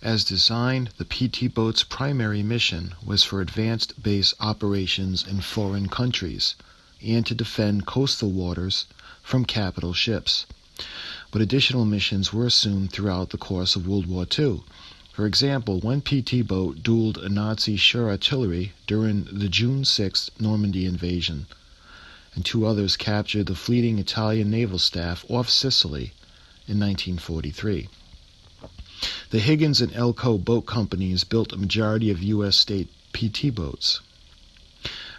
As designed, the PT boat's primary mission was for advanced base operations in foreign countries and to defend coastal waters from capital ships. But additional missions were assumed throughout the course of World War II. For example, one PT boat dueled a Nazi shore artillery during the June 6th Normandy invasion, and two others captured the fleeting Italian naval staff off Sicily in 1943. The Higgins and Elko boat companies built a majority of U.S. state PT boats.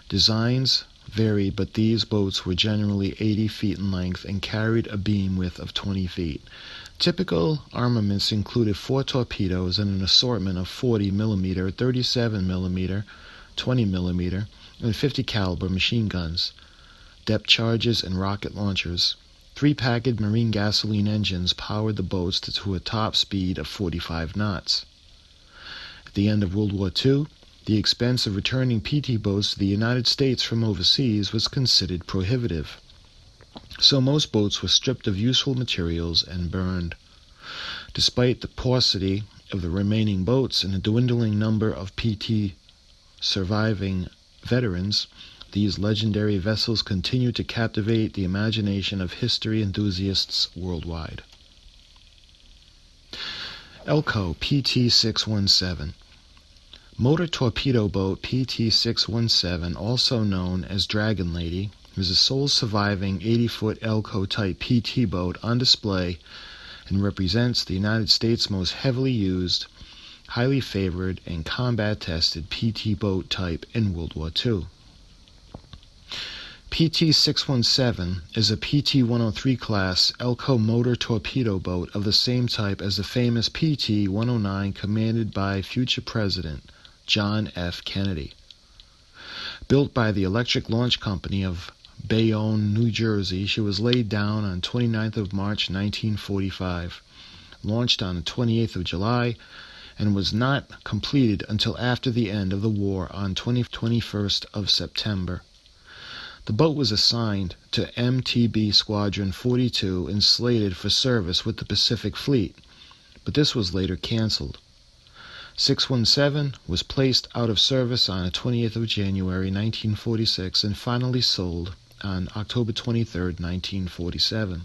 Designs varied, but these boats were generally 80 feet in length and carried a beam width of 20 feet. Typical armaments included 4 torpedoes and an assortment of 40 mm, 37 mm, 20 mm, and 50 caliber machine guns, depth charges, and rocket launchers. 3 packaged marine gasoline engines powered the boats to a top speed of 45 knots. At the end of World War II, the expense of returning PT boats to the United States from overseas was considered prohibitive, so most boats were stripped of useful materials and burned. Despite the paucity of the remaining boats and a dwindling number of PT surviving veterans, these legendary vessels continue to captivate the imagination of history enthusiasts worldwide. Elko PT-617. Motor torpedo boat PT-617, also known as Dragon Lady, is the sole surviving 80-foot Elko-type PT boat on display and represents the United States' most heavily used, highly favored, and combat-tested PT boat type in World War II. PT-617 is a PT-103 class Elko motor torpedo boat of the same type as the famous PT-109 commanded by future President John F. Kennedy. Built by the Electric Launch Company of Bayonne, New Jersey, she was laid down on 29th of March 1945, launched on the 28th of July, and was not completed until after the end of the war on 21st of September. The boat was assigned to MTB Squadron 42 and slated for service with the Pacific Fleet, but this was later canceled. 617 was placed out of service on the 20th of January 1946 and finally sold on October 23, 1947.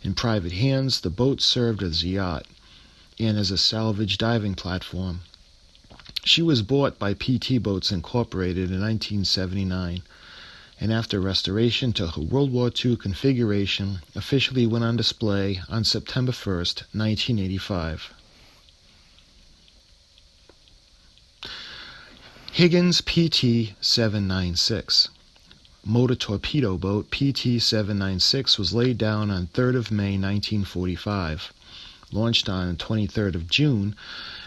In private hands, the boat served as a yacht and as a salvage diving platform. She was bought by PT Boats Incorporated in 1979, and after restoration to her World War II configuration, officially went on display on September 1, 1985. Higgins PT-796. Motor torpedo boat PT-796 was laid down on 3rd of May 1945, launched on the 23rd of June,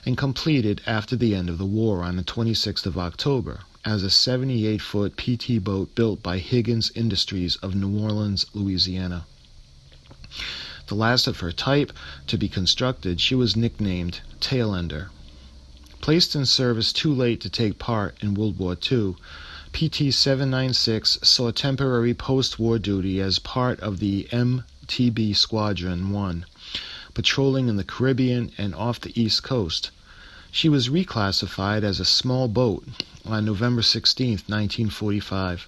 and completed after the end of the war on the 26th of October as a 78-foot PT boat built by Higgins Industries of New Orleans, Louisiana. The last of her type to be constructed, she was nicknamed Tailender. Placed in service too late to take part in World War II, PT-796 saw temporary post-war duty as part of the MTB Squadron 1, patrolling in the Caribbean and off the East Coast. She was reclassified as a small boat on November 16, 1945.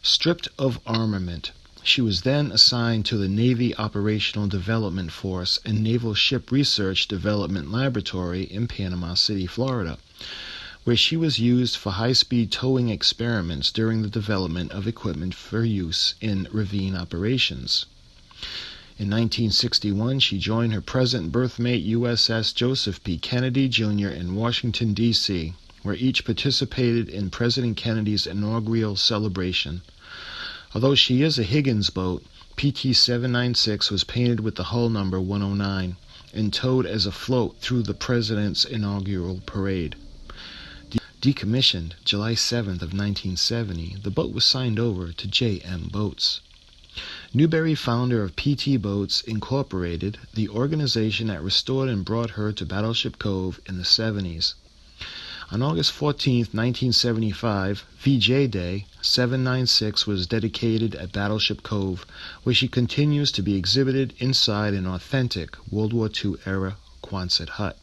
Stripped of armament, she was then assigned to the Navy Operational Development Force and Naval Ship Research Development Laboratory in Panama City, Florida, where she was used for high-speed towing experiments during the development of equipment for use in ravine operations. In 1961, she joined her present berthmate USS Joseph P. Kennedy, Jr. in Washington, D.C., where each participated in President Kennedy's inaugural celebration. Although she is a Higgins boat, PT-796 was painted with the hull number 109 and towed as a float through the President's inaugural parade. Decommissioned July 7th of 1970, the boat was signed over to J.M. Boats. Newberry, founder of PT Boats Incorporated, the organization that restored and brought her to Battleship Cove in the 70s. On August 14, 1975, VJ Day, 796 was dedicated at Battleship Cove, where she continues to be exhibited inside an authentic World War II-era Quonset hut.